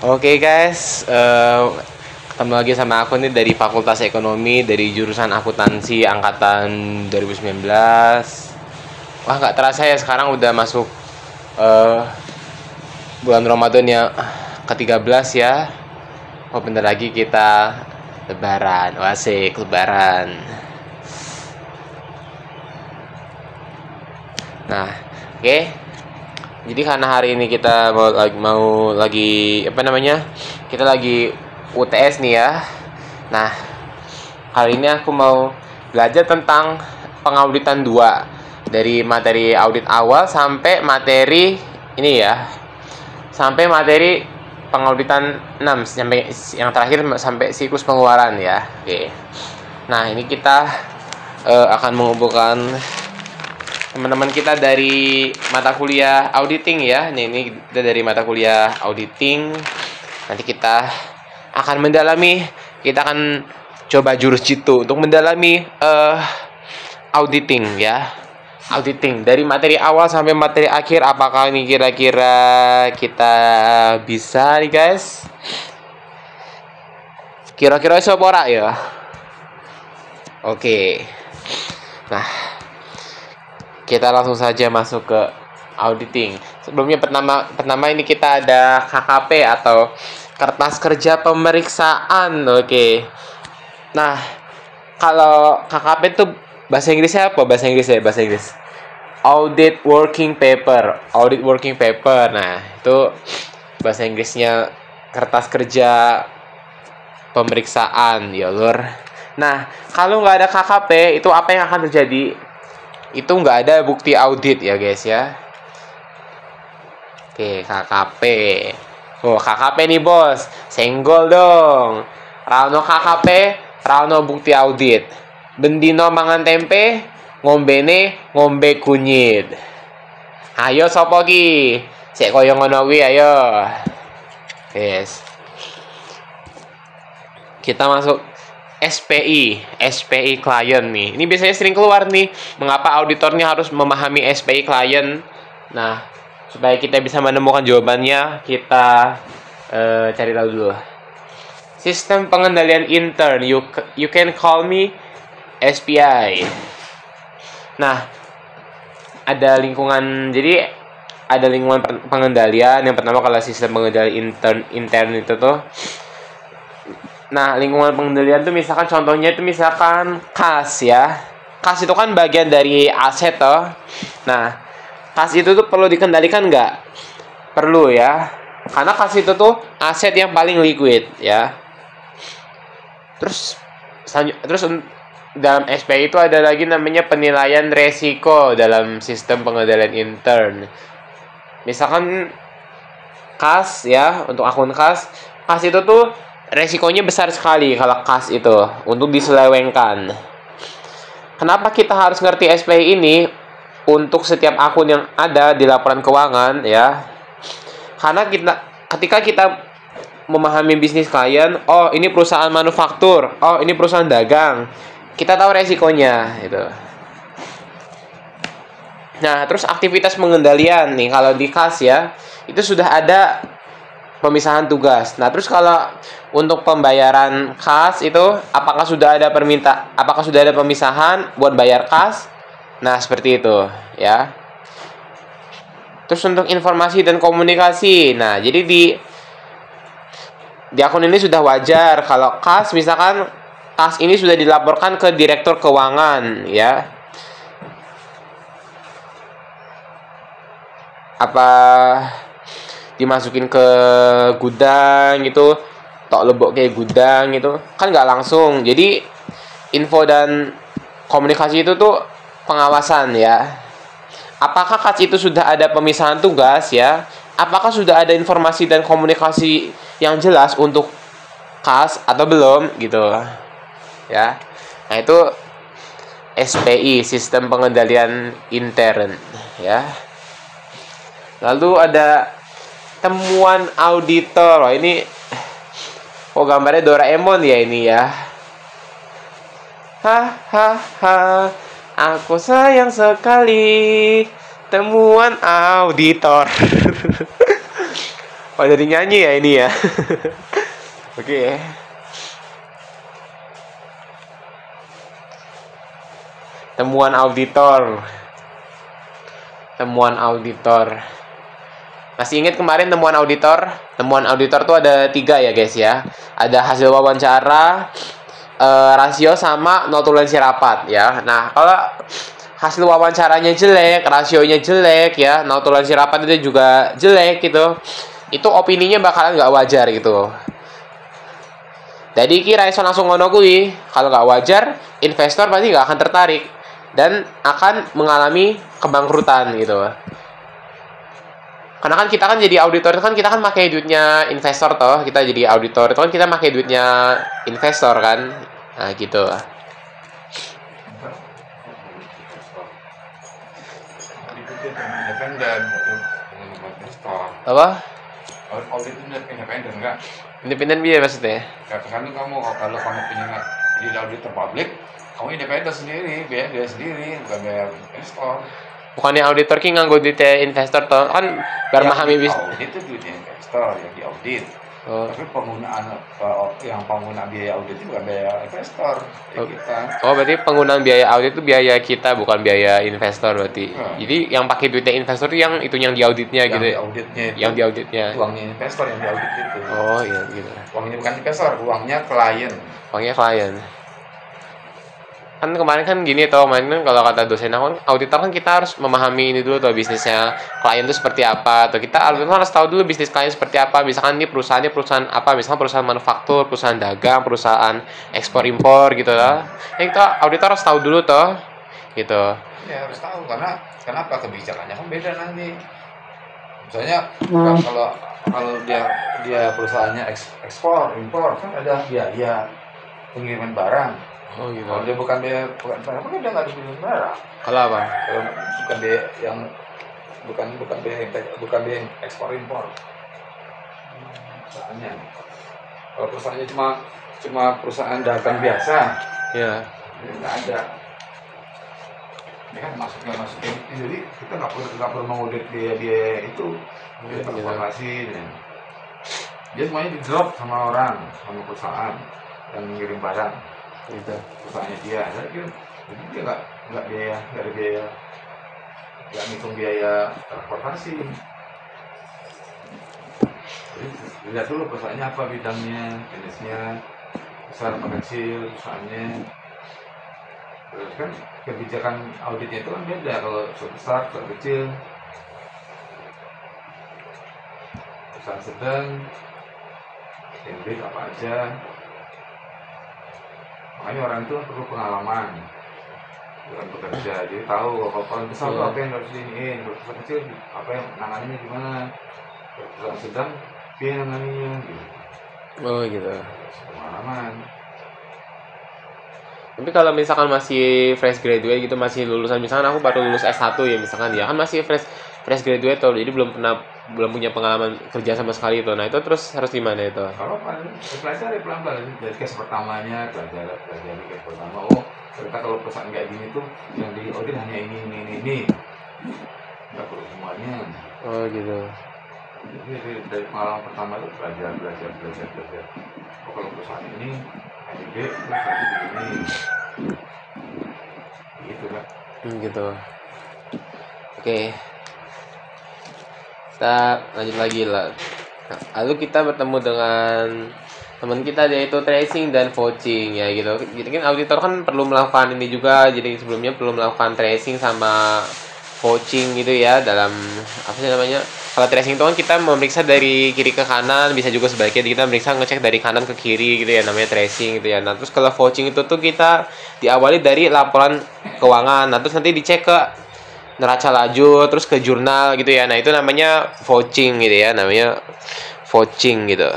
Oke guys, ketemu lagi sama aku nih dari Fakultas Ekonomi dari jurusan akuntansi angkatan 2019. Wah, nggak terasa ya sekarang udah masuk eh, bulan Ramadan yang ke-13 ya. Oh, bentar lagi kita Lebaran. Wah, asik Lebaran. Nah, oke. Jadi karena hari ini kita mau lagi apa namanya? Kita lagi UTS nih ya. Nah, kali ini aku mau belajar tentang pengauditan 2 dari materi audit awal sampai materi ini ya. Sampai materi pengauditan 6 sampai yang terakhir sampai siklus pengeluaran ya. Oke. Nah, ini kita akan mengumpulkan teman-teman kita dari mata kuliah auditing ya. Ini kita dari mata kuliah auditing. Nanti kita akan mendalami, kita akan coba jurus jitu untuk mendalami auditing ya. Auditing dari materi awal sampai materi akhir, apakah ini kira-kira kita bisa nih guys? Kira-kira iso apa ora ya? Oke. Nah, kita langsung saja masuk ke auditing. Sebelumnya pertama ini kita ada KKP atau kertas kerja pemeriksaan. Oke. Nah, kalau KKP itu bahasa Inggrisnya apa? Bahasa Inggris. Audit working paper. Audit working paper. Nah, itu bahasa Inggrisnya kertas kerja pemeriksaan, ya lur. Nah, kalau nggak ada KKP, itu apa yang akan terjadi? Itu nggak ada bukti audit ya guys ya. Oke, KKP. Oh, KKP nih bos, senggol dong. Rano KKP, rano bukti audit. Bendino mangan tempe, ngombe kunyit. Ayo sopo ki? Sik koyo ngono kuwi ayo. Yes. Kita masuk SPI klien nih. Ini biasanya sering keluar nih. Mengapa auditornya harus memahami SPI klien? Nah, supaya kita bisa menemukan jawabannya, kita cari tahu dulu. Sistem pengendalian intern, you can call me SPI. Nah, ada lingkungan. Jadi ada lingkungan pengendalian. Yang pertama kalau sistem pengendalian intern itu tuh. Nah, lingkungan pengendalian tuh misalkan contohnya itu misalkan kas ya. Kas itu kan bagian dari aset toh. Nah, kas itu tuh perlu dikendalikan nggak? Perlu ya. Karena kas itu tuh aset yang paling liquid ya. Terus dalam SPI itu ada lagi namanya penilaian resiko dalam sistem pengendalian intern. Misalkan kas ya, untuk akun kas itu tuh resikonya besar sekali kalau kas itu untuk diselewengkan. Kenapa kita harus ngerti SPI ini untuk setiap akun yang ada di laporan keuangan ya? Karena ketika kita memahami bisnis klien, oh ini perusahaan manufaktur, oh ini perusahaan dagang, kita tahu resikonya gitu. Nah, terus aktivitas pengendalian nih kalau di kas ya, itu sudah ada pemisahan tugas. Nah, terus kalau untuk pembayaran kas itu apakah sudah ada pemisahan buat bayar kas? Nah, seperti itu, ya. Terus untuk informasi dan komunikasi. Nah, jadi di akun ini sudah wajar kalau kas misalkan kas ini sudah dilaporkan ke direktur keuangan, ya. Apa dimasukin ke gudang gitu, tok lebok kayak gudang gitu kan nggak langsung. Jadi info dan komunikasi itu tuh pengawasan ya. Apakah kas itu sudah ada pemisahan tugas ya? Apakah sudah ada informasi dan komunikasi yang jelas untuk kas atau belum gitu ya. Nah, itu SPI, sistem pengendalian intern ya. Lalu ada temuan auditor. Oh, ini gambarnya Doraemon ya ini ya. Hahaha, aku sayang sekali temuan auditor. Oh, jadi nyanyi ya ini ya. Oke. Temuan auditor. Temuan auditor. Masih ingat kemarin temuan auditor? Temuan auditor tuh ada 3 ya guys ya. Ada hasil wawancara, rasio sama notulensi rapat ya. Nah, kalau hasil wawancaranya jelek, rasionya jelek ya, notulensi rapat itu juga jelek gitu, itu opininya bakalan nggak wajar gitu. Jadi kira iso langsung ngono kuwi, kalau nggak wajar, investor pasti nggak akan tertarik dan akan mengalami kebangkrutan gitu. Karena kan kita kan jadi auditor itu kan kita kan pakai duitnya investor toh, kita jadi auditor itu kan kita pakai duitnya investor kan, nah gitu. Independen itu investor. Apa? Audit itu independen enggak? Independen biaya maksudnya? Katakan kamu kalau kamu punya jadi auditor publik, kamu independen sendiri, biaya sendiri, bukan biaya investor. Bukannya auditor ki nganggo duitnya investor toh kan biar memahami bisnis. Audit itu duitnya investor yang diaudit. Oh. Tapi penggunaan yang pengguna biaya audit itu bukan biaya investor ya kita. Oh, berarti penggunaan biaya audit itu biaya kita bukan biaya investor berarti. Jadi yang pakai duitnya investor itu yang diauditnya Yang gitu. Auditnya itu, yang diauditnya. Uangnya investor yang diaudit itu. Oh, iya gitu. Uangnya bukan investor, uangnya klien. Uangnya klien. Kan kemarin kan gini toh, kemarin kan kalau kata dosen aku, auditor kan kita harus memahami ini dulu tuh bisnisnya klien itu seperti apa. Atau kita auditor harus tahu dulu bisnis klien seperti apa. Misalkan ini perusahaannya perusahaan apa, misalkan perusahaan manufaktur, perusahaan dagang, perusahaan ekspor impor gitu lah. Ya kita auditor harus tahu dulu toh, gitu. Ya harus tahu karena kenapa kebijakannya kan beda nanti. Misalnya kalau dia perusahaannya ekspor impor kan ada biaya pengiriman barang. Oh gitu. Kalau dia bukan biaya barang, kan dia nggak ada pengiriman barang. Kalau apa? Kalau bukan biaya yang bukan biaya ekspor impor. Misalnya, kalau perusahaannya cuma perusahaan dagang biasa, Ya. nggak ada. Ini kan masukin. Jadi kita nggak perlu mengaudit biaya itu, biaya transportasi. Dia semuanya di drop sama orang, sama perusahaan yang mengirim barang. Gitu. Perusahaannya dia, jadi dia nggak ada biaya, nggak ngitung biaya transportasi. Jadi lihat dulu perusahaannya apa bidangnya, jenisnya, besar apa kecil perusahaannya. Terus kan kebijakan auditnya itu kan beda kalau besar, kecil, perusahaan sedang, yang big apa aja. Makanya orang itu perlu pengalaman dalam bekerja, jadi tahu kalau besar apa yang harus diiniin, kalau perusahaan kecil apa yang nangannya gimana, kalau perusahaan sedang apa yang nangannya gitu. Oh gitu. Pengalaman. Tapi kalau misalkan masih fresh graduate gitu, masih lulusan, misalkan aku baru lulus S1 ya misalkan, ya kan masih fresh graduate tuh, jadi belum punya pengalaman kerja sama sekali itu. Nah, itu terus harus gimana itu? Kalau pelajari pelan-pelan dari case pertamanya, pelajari case pertama. Oh, ternyata kalau perusahaan kayak gini tuh yang di audit hanya ini. Nggak perlu semuanya. Oh gitu. Jadi dari pengalaman pertama itu belajar. Oh, kalau perusahaan ini HDB terus nanti begini. Gitu kan. Gitu. Oke. Kita lanjut lagi lah. Lalu kita bertemu dengan teman kita yaitu tracing dan vouching ya gitu. Jadi kan auditor kan perlu melakukan ini juga. Jadi sebelumnya perlu melakukan tracing sama vouching gitu ya dalam apa sih namanya? Kalau tracing itu kan kita memeriksa dari kiri ke kanan, bisa juga sebaliknya kita memeriksa ngecek dari kanan ke kiri gitu ya, namanya tracing gitu ya. Nah, terus kalau vouching itu tuh kita diawali dari laporan keuangan. Nah, terus nanti dicek ke neraca laju, terus ke jurnal gitu ya. Nah, itu namanya vouching gitu ya, namanya vouching gitu.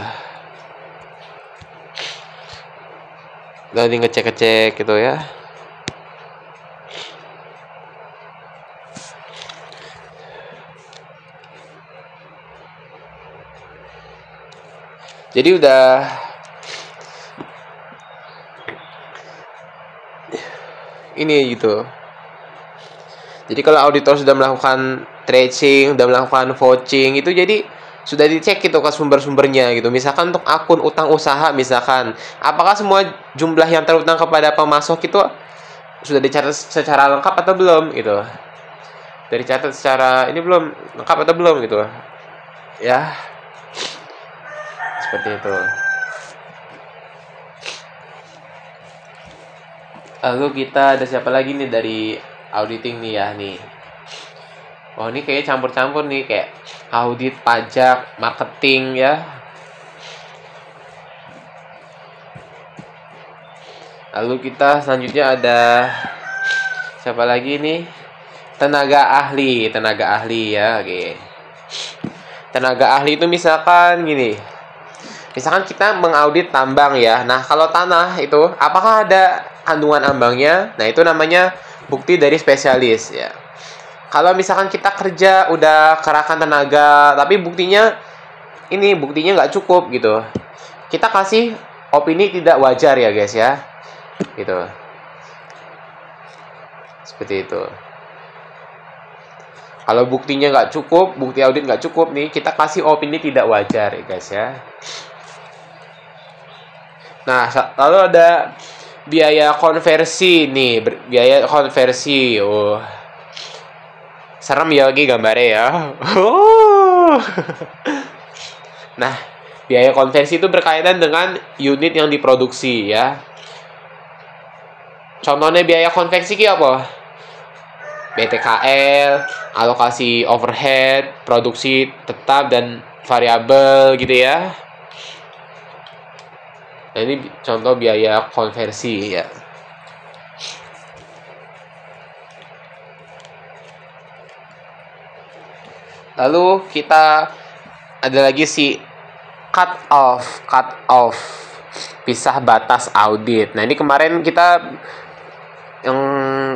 Nanti ngecek-ngecek gitu ya. Jadi udah ini gitu. Jadi kalau auditor sudah melakukan tracing, sudah melakukan vouching itu jadi sudah dicek gitu ke sumber-sumbernya gitu. Misalkan untuk akun utang usaha misalkan, apakah semua jumlah yang terutang kepada pemasok itu sudah dicatat secara lengkap atau belum gitu. Dari catat secara ini belum lengkap atau belum gitu. Ya. Seperti itu. Lalu kita ada siapa lagi nih dari auditing nih ya nih. Oh ini kayak campur-campur nih kayak audit, pajak, marketing ya. Lalu kita selanjutnya ada siapa lagi nih? Tenaga ahli ya. Oke. Tenaga ahli itu misalkan gini. Misalkan kita mengaudit tambang ya. Nah, kalau tanah itu apakah ada kandungan ambangnya? Nah, itu namanya bukti dari spesialis ya. Kalau misalkan kita kerja udah kerahkan tenaga, tapi buktinya nggak cukup gitu. Kita kasih opini tidak wajar ya guys ya. Gitu. Seperti itu. Kalau buktinya nggak cukup, bukti audit nggak cukup nih, kita kasih opini tidak wajar ya guys ya. Nah, lalu ada biaya konversi nih, biaya konversi. Oh. Serem ya lagi gambarnya ya. Nah, biaya konversi itu berkaitan dengan unit yang diproduksi ya. Contohnya biaya konversi apa? BTKL, alokasi overhead, produksi tetap dan variabel gitu ya. Nah, ini contoh biaya konversi ya. Lalu kita ada lagi si cut off, pisah batas audit. Nah, ini kemarin kita yang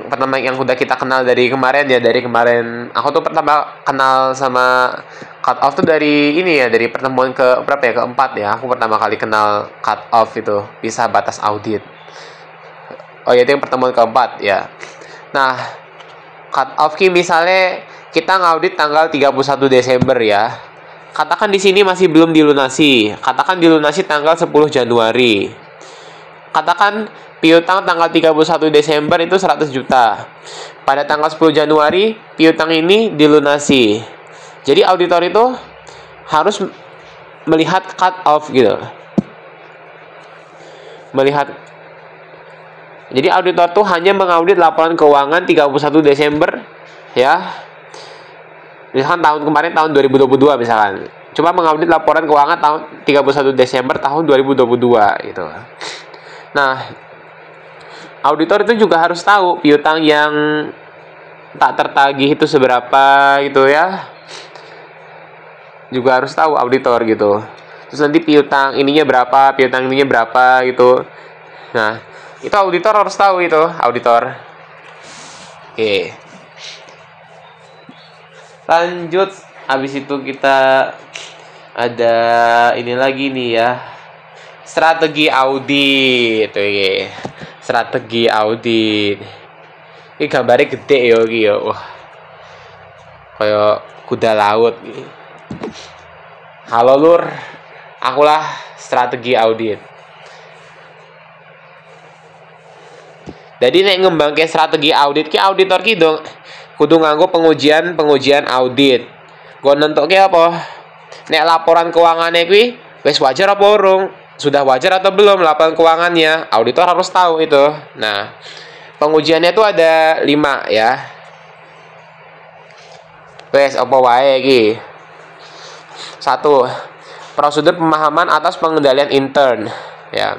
pertama yang udah kita kenal dari kemarin aku tuh pertama kenal sama cut off tuh dari ini ya, dari pertemuan ke berapa ya, keempat ya, aku pertama kali kenal cut off itu, pisah batas audit. Oh ya, itu yang pertemuan keempat ya. Nah, cut off misalnya kita ngaudit tanggal 31 Desember ya. Katakan di sini masih belum dilunasi. Katakan dilunasi tanggal 10 Januari. Katakan piutang tanggal 31 Desember itu 100 juta. Pada tanggal 10 Januari, piutang ini dilunasi. Jadi auditor itu harus melihat cut off gitu. Jadi auditor tuh hanya mengaudit laporan keuangan 31 Desember ya. Misalkan tahun kemarin tahun 2022 misalkan. Cuma mengaudit laporan keuangan tahun 31 Desember tahun 2022 gitu. Nah, auditor itu juga harus tahu piutang yang tak tertagih itu seberapa gitu ya. Juga harus tahu auditor gitu. Terus nanti piutang ininya berapa gitu. Nah, itu auditor harus tahu itu, auditor. Oke. Lanjut, habis itu kita ada ini lagi nih ya. Strategi audit. Oke. Strategi audit. Ini gambarnya gede ya iki ya. Wah. Kayak kuda laut iki. Halo Lur. Akulah strategi audit. Jadi nek ngembangke strategi audit ki auditor ki dong kudu nganggo pengujian audit. Gue nentuke apa? Nek laporan keuangannya kuwi wis wajar apa urung? Sudah wajar atau belum laporan keuangannya? Auditor harus tahu itu. Nah, pengujiannya itu ada 5 ya. Wes apa wae iki? 1. Prosedur pemahaman atas pengendalian intern ya.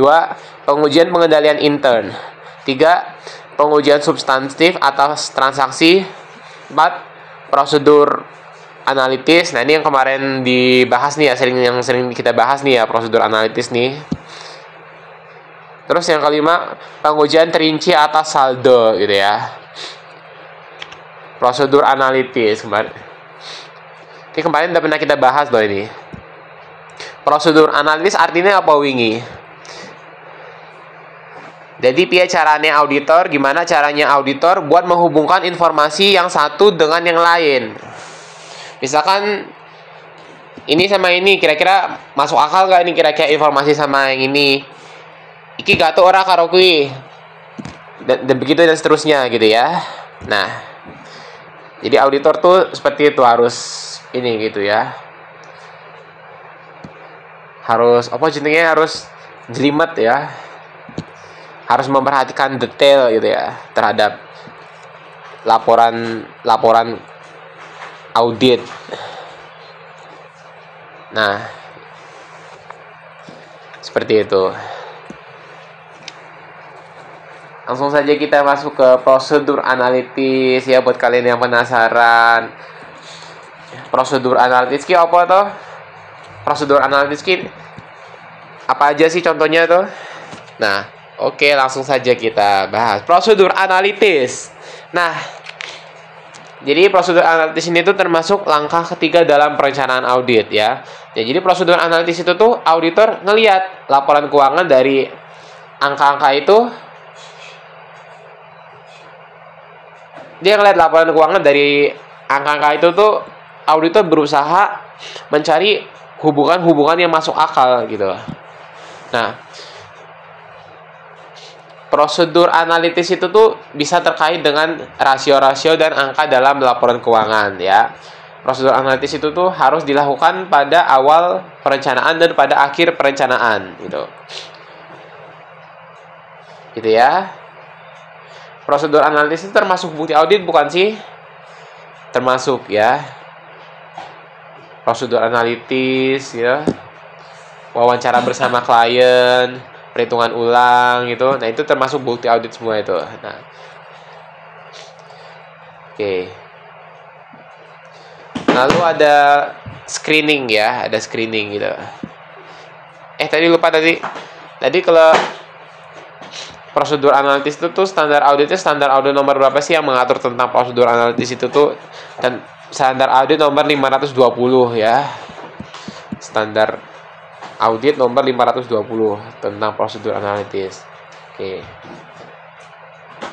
2. Pengujian pengendalian intern. 3. Pengujian substantif atas transaksi. 4. Prosedur analitis. Nah, ini yang kemarin dibahas nih ya, yang sering kita bahas nih ya, prosedur analitis nih. Terus yang kelima, pengujian terinci atas saldo gitu ya. Prosedur analitis kemarin. Ini kemarin udah pernah kita bahas loh ini. Prosedur analitis artinya apa wingi? Jadi gimana caranya auditor buat menghubungkan informasi yang satu dengan yang lain. Misalkan ini sama ini kira-kira masuk akal gak ini kira-kira informasi sama yang ini. Iki gak tuh ora karo kuwi. Dan begitu dan seterusnya gitu ya. Nah, jadi auditor tuh seperti itu harus ini gitu ya. Harus apa jenenge harus jelimet ya. Harus memperhatikan detail gitu ya terhadap laporan audit. Nah, seperti itu. Langsung saja kita masuk ke prosedur analitis ya buat kalian yang penasaran. Prosedur analitis ki apa toh? Prosedur analitis ki apa aja sih contohnya tuh? Nah, oke, langsung saja kita bahas prosedur analitis. Nah, jadi prosedur analitis ini tuh termasuk langkah ketiga dalam perencanaan audit ya. Jadi prosedur analitis itu tuh auditor ngelihat laporan keuangan dari angka-angka itu. Dia ngelihat laporan keuangan dari angka-angka itu tuh auditor berusaha mencari hubungan-hubungan yang masuk akal gitu. Nah, prosedur analitis itu tuh bisa terkait dengan rasio-rasio dan angka dalam laporan keuangan ya. Prosedur analitis itu tuh harus dilakukan pada awal perencanaan dan pada akhir perencanaan gitu. Gitu ya. Prosedur analitis itu termasuk bukti audit bukan sih? Termasuk ya. Prosedur analitis ya. Wawancara bersama klien, perhitungan ulang gitu. Nah, itu termasuk bukti audit semua itu. Nah. Oke. Lalu ada screening ya, ada screening gitu. Tadi lupa tadi. Tadi kalau prosedur analitis itu tuh standar audit nomor berapa sih yang mengatur tentang prosedur analitis itu tuh, dan standar audit nomor 520 ya. Standar audit nomor 520 tentang prosedur analitis.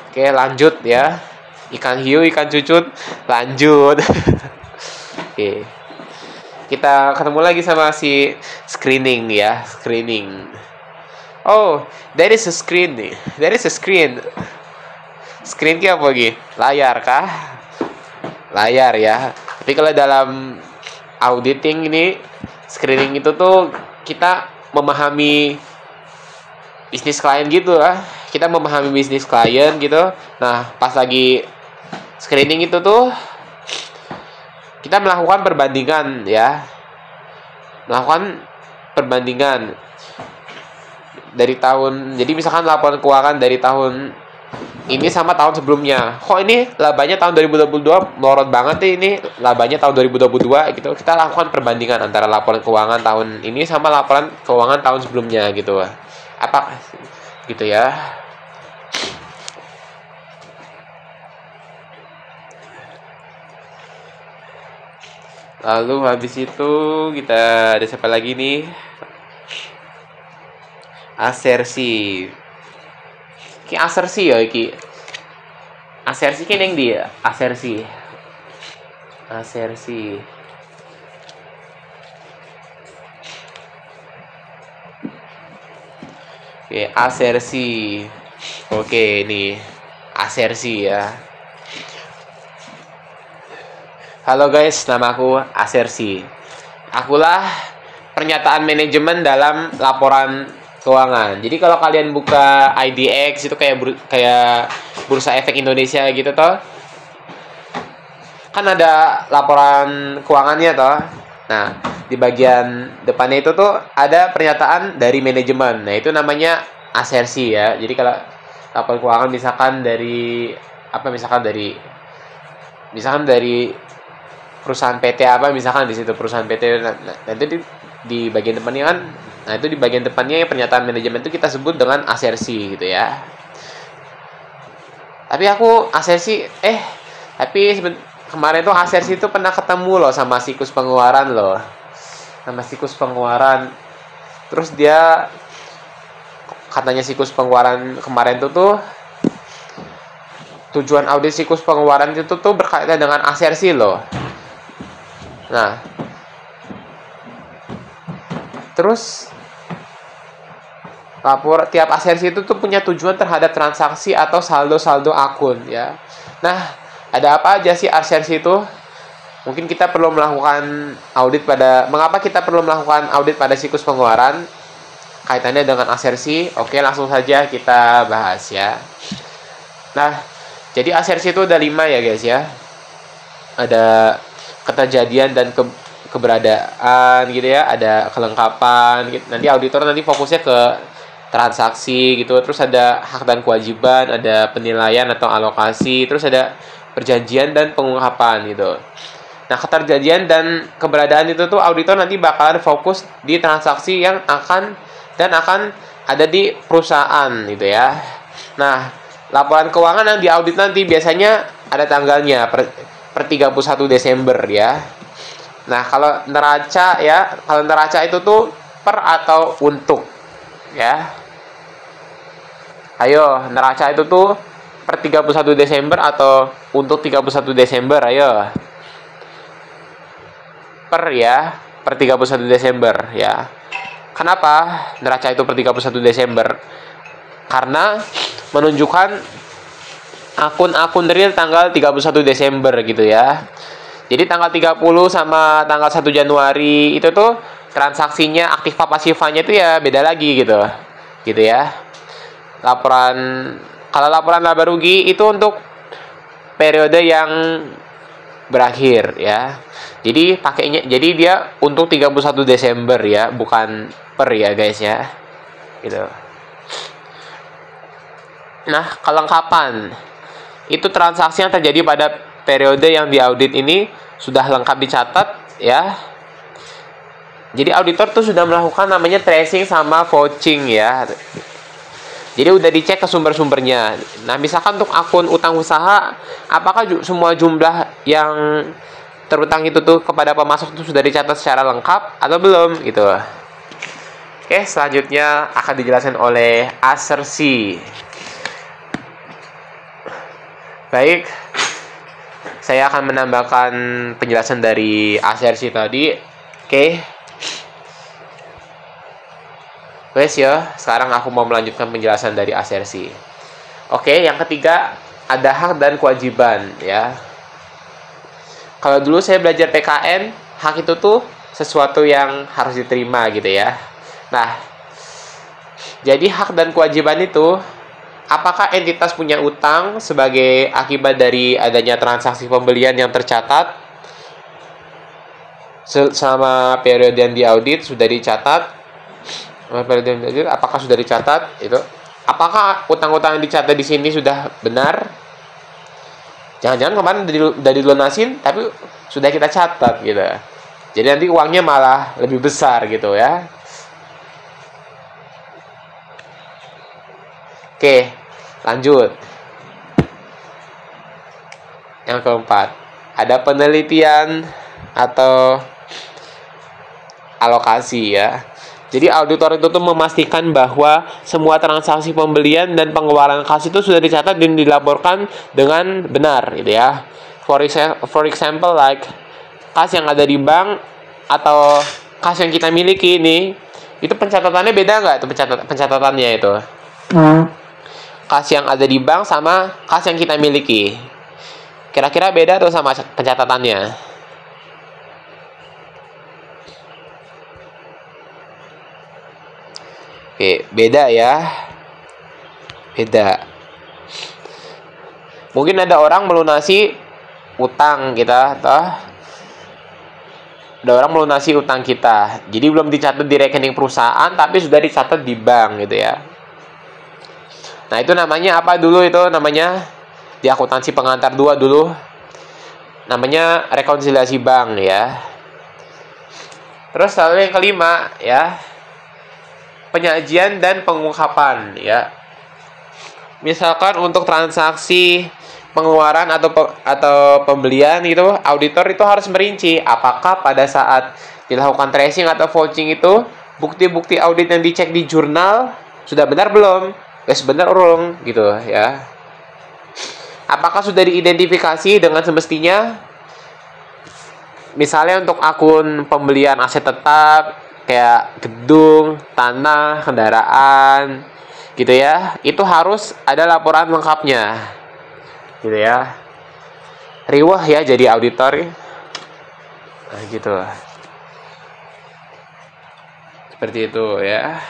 Oke, lanjut ya. Ikan hiu, ikan cucut, lanjut. Oke. Kita ketemu lagi sama si screening ya, screening. Oh, there is a screen nih. There is a screen. Screen ki apa lagi? Layar kah? Layar ya. Tapi kalau dalam auditing ini, screening itu tuh kita memahami bisnis klien gitu lah. Kita memahami bisnis klien gitu. Nah, pas lagi screening itu tuh kita melakukan perbandingan ya. Melakukan perbandingan dari tahun, jadi misalkan laporan keuangan dari tahun ini sama tahun sebelumnya. Kok ini labanya tahun 2022 melorot banget nih, ini labanya tahun 2022 gitu. Kita lakukan perbandingan antara laporan keuangan tahun ini sama laporan keuangan tahun sebelumnya gitu. Apa gitu ya. Lalu habis itu kita ada siapa lagi nih? Asersi. Ki asersi ya iki. Asersi ki ning ndi ya? Asersi. Asersi. Oke, asersi. Oke, ini asersi ya. Halo guys, namaku Asersi. Akulah pernyataan manajemen dalam laporan keuangan. Jadi kalau kalian buka IDX itu kayak Bursa Efek Indonesia gitu toh. Kan ada laporan keuangannya toh. Nah, di bagian depannya itu tuh ada pernyataan dari manajemen. Nah, itu namanya asersi ya. Jadi kalau laporan keuangan misalkan dari perusahaan PT apa, misalkan di situ perusahaan PT, nanti di bagian depannya kan, nah itu di bagian depannya pernyataan manajemen itu kita sebut dengan asersi gitu ya. Tapi aku asersi kemarin tuh asersi itu pernah ketemu loh sama siklus pengeluaran loh, terus dia katanya siklus pengeluaran kemarin tuh tujuan audit siklus pengeluaran itu tuh berkaitan dengan asersi loh. Nah, Terus tiap asersi itu tuh punya tujuan terhadap transaksi atau saldo-saldo akun ya. Nah, ada apa aja sih asersi itu? Mungkin kita perlu melakukan audit mengapa kita perlu melakukan audit pada siklus pengeluaran kaitannya dengan asersi. Oke, langsung saja kita bahas ya. Nah, jadi asersi itu ada 5 ya guys ya. Ada keterjadian dan keberadaan gitu ya, ada kelengkapan gitu. Nanti auditor fokusnya ke transaksi gitu, terus ada hak dan kewajiban, ada penilaian atau alokasi, terus ada perjanjian dan pengungkapan gitu. Nah, keterjadian dan keberadaan itu tuh auditor nanti bakalan fokus di transaksi yang akan ada di perusahaan gitu ya. Nah, laporan keuangan yang diaudit nanti biasanya ada tanggalnya per 31 Desember ya. Nah, kalau neraca itu tuh per atau untuk ya. Ayo, neraca itu tuh per 31 Desember atau untuk 31 Desember, ayo. Per 31 Desember ya. Kenapa neraca itu per 31 Desember? Karena menunjukkan akun-akun real tanggal 31 Desember gitu ya. Jadi tanggal 30 sama tanggal 1 Januari itu tuh transaksinya aktiva pasifanya itu ya beda lagi gitu. Gitu ya. Kalau laporan laba rugi itu untuk periode yang berakhir ya. Jadi dia untuk 31 Desember ya, bukan per ya guys ya. Gitu. Nah, kelengkapan itu transaksi yang terjadi pada periode yang diaudit ini sudah lengkap dicatat ya. Jadi auditor tuh sudah melakukan namanya tracing sama vouching ya. Jadi udah dicek ke sumber-sumbernya. Nah, misalkan untuk akun utang usaha, apakah semua jumlah yang terutang itu tuh kepada pemasok itu sudah dicatat secara lengkap atau belum gitu. Oke, selanjutnya akan dijelaskan oleh asersi. Baik, saya akan menambahkan penjelasan dari asersi tadi. Oke. Wes ya, sekarang aku mau melanjutkan penjelasan dari asersi. Oke, yang ketiga ada hak dan kewajiban ya. Kalau dulu saya belajar PKN, hak itu tuh sesuatu yang harus diterima gitu ya. Nah, jadi hak dan kewajiban itu, apakah entitas punya utang sebagai akibat dari adanya transaksi pembelian yang tercatat selama periode yang diaudit sudah dicatat? Apakah sudah dicatat itu? Apakah utang-utang yang dicatat di sini sudah benar? Jangan-jangan kemarin udah dilunasin tapi sudah kita catat gitu. Jadi nanti uangnya malah lebih besar gitu ya. Oke, lanjut. Yang keempat, ada penelitian atau alokasi ya. Jadi auditor itu tuh memastikan bahwa semua transaksi pembelian dan pengeluaran kas itu sudah dicatat dan dilaporkan dengan benar gitu ya. For example like kas yang ada di bank atau kas yang kita miliki ini, itu pencatatannya beda nggak tuh pencatatannya itu? Kas yang ada di bank sama kas yang kita miliki. Kira-kira beda tuh sama pencatatannya? Oke, beda ya. Beda. Mungkin ada orang melunasi utang kita, toh. Ada orang melunasi utang kita. Jadi belum dicatat di rekening perusahaan, tapi sudah dicatat di bank gitu ya. Nah, itu namanya apa dulu itu? Namanya di akuntansi pengantar 2 dulu. Namanya rekonsiliasi bank ya. Terus lalu yang kelima ya, penyajian dan pengungkapan ya. Misalkan untuk transaksi pengeluaran atau pembelian itu, auditor itu harus merinci apakah pada saat dilakukan tracing atau vouching itu bukti-bukti audit yang dicek di jurnal sudah benar belum? Benar urung gitu ya. Apakah sudah diidentifikasi dengan semestinya? Misalnya untuk akun pembelian aset tetap kayak gedung, tanah, kendaraan gitu ya, itu harus ada laporan lengkapnya gitu ya. Riwah ya jadi auditor. Nah gitu, seperti itu ya.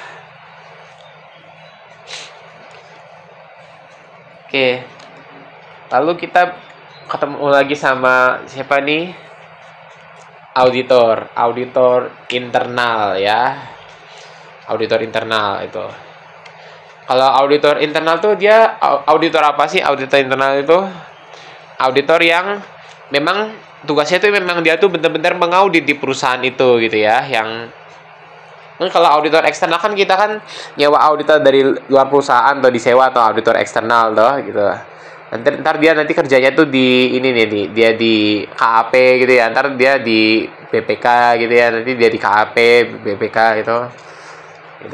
Oke, lalu kita ketemu lagi sama siapa nih? Auditor internal ya. Auditor internal itu. Kalau auditor internal tuh dia auditor apa sih? Auditor internal itu auditor yang memang tugasnya tuh memang dia tuh benar-benar mengaudit di perusahaan itu gitu ya. Yang kalau auditor eksternal kan kita kan nyewa auditor dari luar perusahaan atau disewa atau auditor eksternal toh gitu. Ntar dia nanti kerjanya tuh di ini nih, dia di KAP gitu ya, ntar dia di BPK gitu ya, nanti dia di KAP BPK gitu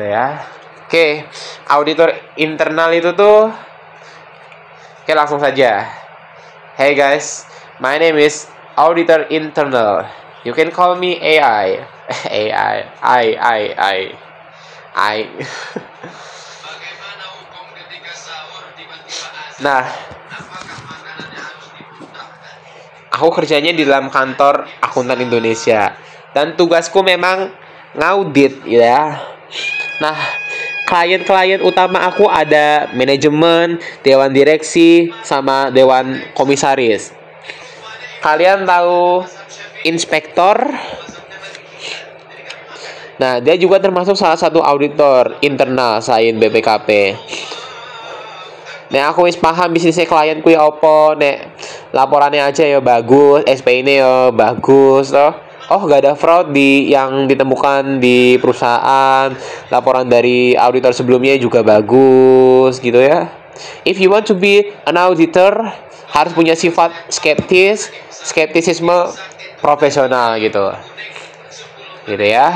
ya. Oke, auditor internal itu tuh, oke langsung saja. Hey guys, my name is auditor internal, you can call me AI. Nah, aku kerjanya di dalam kantor akuntan Indonesia dan tugasku memang ngaudit ya. Nah, klien-klien utama aku ada manajemen, dewan direksi, sama dewan komisaris. Kalian tahu inspektor? Nah, dia juga termasuk salah satu auditor internal selain BPKP. Nek aku wis paham bisnisnya klienku ya opo, nek laporannya aja ya bagus, SP ini ya bagus toh. Oh, gak ada fraud yang ditemukan di perusahaan. Laporan dari auditor sebelumnya juga bagus gitu ya. If you want to be an auditor, harus punya sifat skeptisisme profesional gitu. Gitu ya.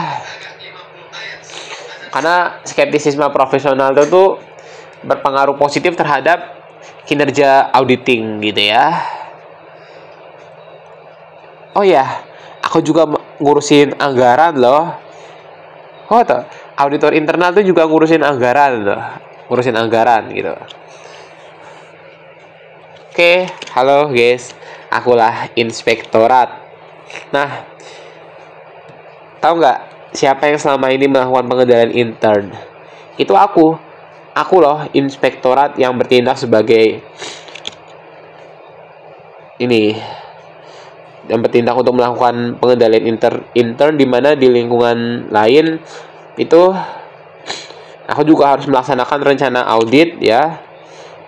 Karena skeptisisme profesional itu tuh berpengaruh positif terhadap kinerja auditing gitu ya. Oh ya, aku juga ngurusin anggaran loh. Oh tuh, auditor internal tuh juga ngurusin anggaran loh. Ngurusin anggaran gitu. Oke, halo guys. Akulah inspektorat. Nah, tahu nggak siapa yang selama ini melakukan pengendalian intern? Itu aku. Aku loh, inspektorat yang bertindak sebagai ini, yang bertindak untuk melakukan pengendalian intern di mana di lingkungan lain itu aku juga harus melaksanakan rencana audit ya,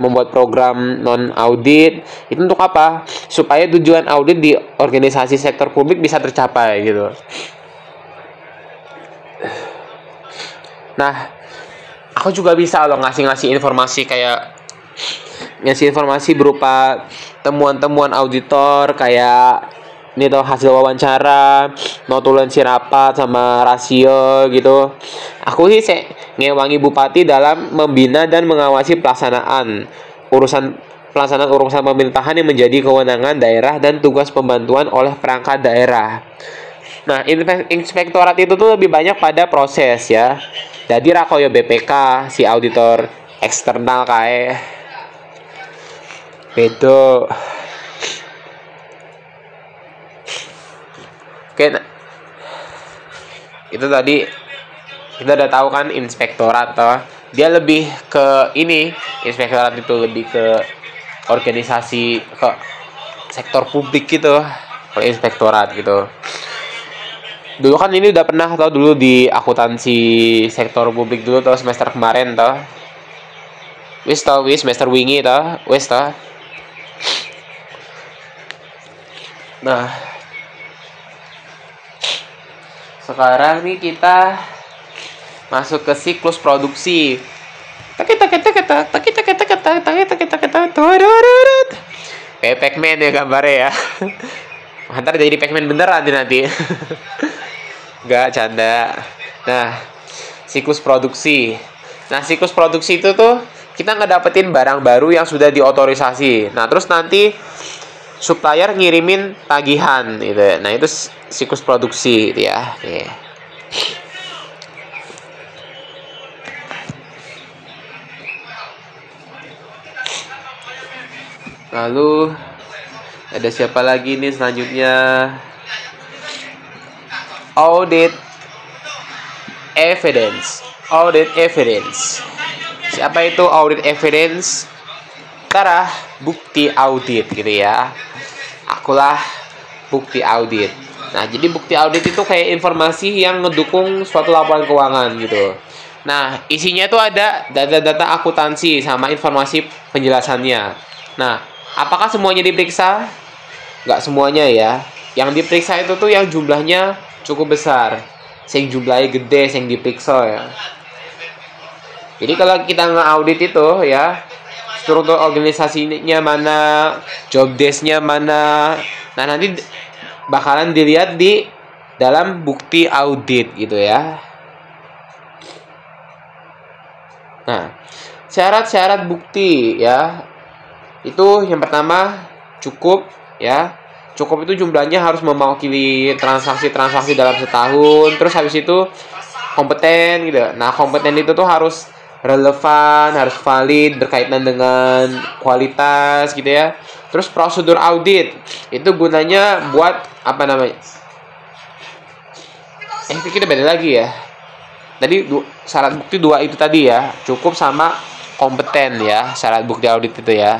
membuat program non audit. Itu untuk apa? Supaya tujuan audit di organisasi sektor publik bisa tercapai gitu. Nah, aku juga bisa loh ngasih informasi kayak ngasih informasi berupa temuan-temuan auditor kayak ini tuh hasil wawancara, notulensi rapat sama rasio gitu. Aku sih ngewangi bupati dalam membina dan mengawasi pelaksanaan urusan pemerintahan yang menjadi kewenangan daerah dan tugas pembantuan oleh perangkat daerah. Nah, inspektorat itu tuh lebih banyak pada proses ya. Jadi rakoyo BPK si auditor eksternal kae bedo. Oke, nah, itu tadi kita udah tahu kan inspektorat toh. Dia lebih ke ini, inspektorat itu lebih ke organisasi, ke sektor publik gitu. Kalau inspektorat gitu. Dulu kan ini udah pernah tau dulu di akuntansi sektor publik dulu tau semester kemarin tau. Wis semester wingi tau. Wis tau. Nah, sekarang nih kita masuk ke siklus produksi. Kayak Pac-Man ya gambarnya ya. Ntar jadi Pac-Man beneran nanti. Gak canda. Nah, siklus produksi. Nah, siklus produksi itu tuh kita ngedapetin barang baru yang sudah diotorisasi. Nah, terus nanti supplier ngirimin tagihan gitu. Nah, itu siklus produksi gitu ya. Oke. Lalu ada siapa lagi nih selanjutnya? Audit evidence. Audit evidence. Siapa itu audit evidence? Tara, bukti audit gitu ya. Akulah bukti audit. Nah, jadi bukti audit itu kayak informasi yang ngedukung suatu laporan keuangan gitu. Nah, isinya itu ada data-data akuntansi sama informasi penjelasannya. Nah, apakah semuanya diperiksa? Nggak semuanya ya. Yang diperiksa itu tuh yang jumlahnya cukup besar. Yang jumlahnya gede, yang diperiksa ya. Jadi kalau kita nge-audit itu ya, struktur organisasinya mana, job desk-nya mana. Nah, nanti bakalan dilihat di dalam bukti audit gitu ya. Nah, syarat-syarat bukti ya. Itu yang pertama cukup ya. Cukup itu jumlahnya harus mewakili transaksi-transaksi dalam setahun. Terus habis itu kompeten gitu. Nah, kompeten itu tuh harus relevan, harus valid, berkaitan dengan kualitas gitu ya. Terus prosedur audit itu gunanya buat apa namanya? Kita beda lagi ya. Tadi syarat bukti 2 itu tadi ya, cukup sama kompeten ya, syarat bukti audit itu ya.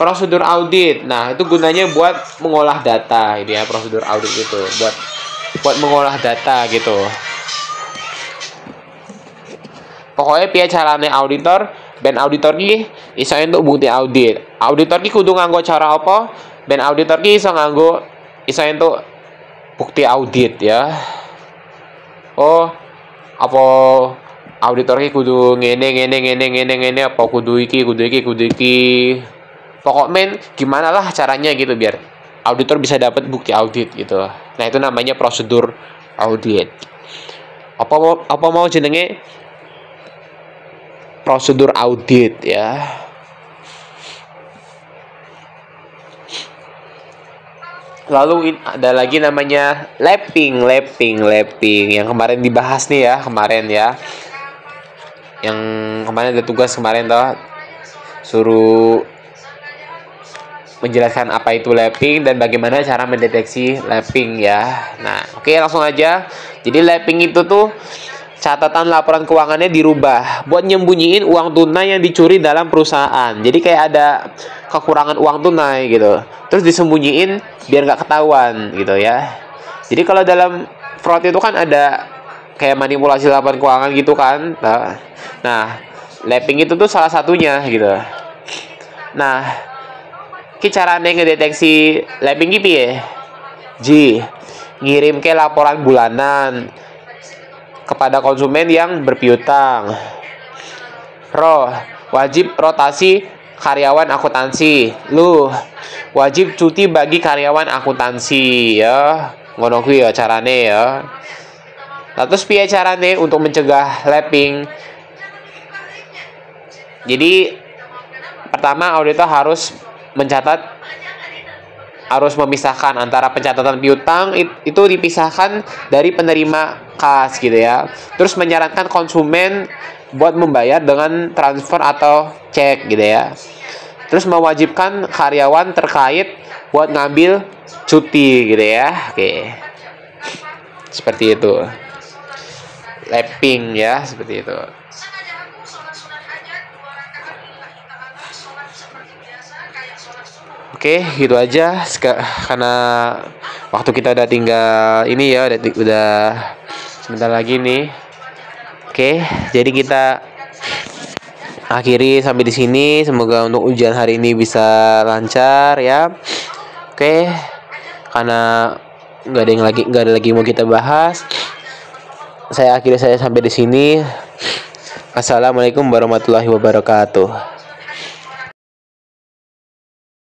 Prosedur audit, nah itu gunanya buat mengolah data gitu ya, prosedur audit itu buat mengolah data gitu. Pokoknya piye carane auditor ben auditor ki iso entuk bukti audit. Auditor ki kudu nganggo cara apa? Ben auditor ki iso entuk bukti audit ya. Oh, apa auditor ki kudu ngene apa kudu iki. Pokoknya gimana lah caranya gitu biar auditor bisa dapat bukti audit gitu. Nah, itu namanya prosedur audit. Apa mau jenenge prosedur audit ya. Lalu ada lagi namanya lapping yang kemarin dibahas nih ya, yang kemarin ada tugas kemarin toh, suruh menjelaskan apa itu lapping dan bagaimana cara mendeteksi lapping ya. Nah, oke, langsung aja. Jadi lapping itu tuh catatan laporan keuangannya dirubah buat nyembunyiin uang tunai yang dicuri dalam perusahaan. Jadi kayak ada kekurangan uang tunai gitu, terus disembunyiin biar nggak ketahuan gitu ya. Jadi kalau dalam fraud itu kan ada kayak manipulasi laporan keuangan gitu kan. Nah, lapping itu tuh salah satunya gitu. Nah, caranya ngedeteksi lapping gitu ya. Ngirim ke laporan bulanan kepada konsumen yang berpiutang. Wajib rotasi karyawan akuntansi. Wajib cuti bagi karyawan akuntansi ya. Ngono kuwi ya carane ya. Nah, terus piye carane untuk mencegah lapping? Jadi pertama auditor harus memisahkan antara pencatatan piutang itu dipisahkan dari penerima kas gitu ya. Terus menyarankan konsumen buat membayar dengan transfer atau cek gitu ya. Terus mewajibkan karyawan terkait buat ngambil cuti gitu ya. Oke. Seperti itu. Lapping ya, seperti itu. Oke, gitu aja karena waktu kita udah tinggal ini ya, udah sebentar lagi nih. Oke, jadi kita akhiri sampai di sini. Semoga untuk ujian hari ini bisa lancar ya. Oke, karena nggak ada lagi mau kita bahas. Saya akhiri sampai di sini. Assalamualaikum warahmatullahi wabarakatuh.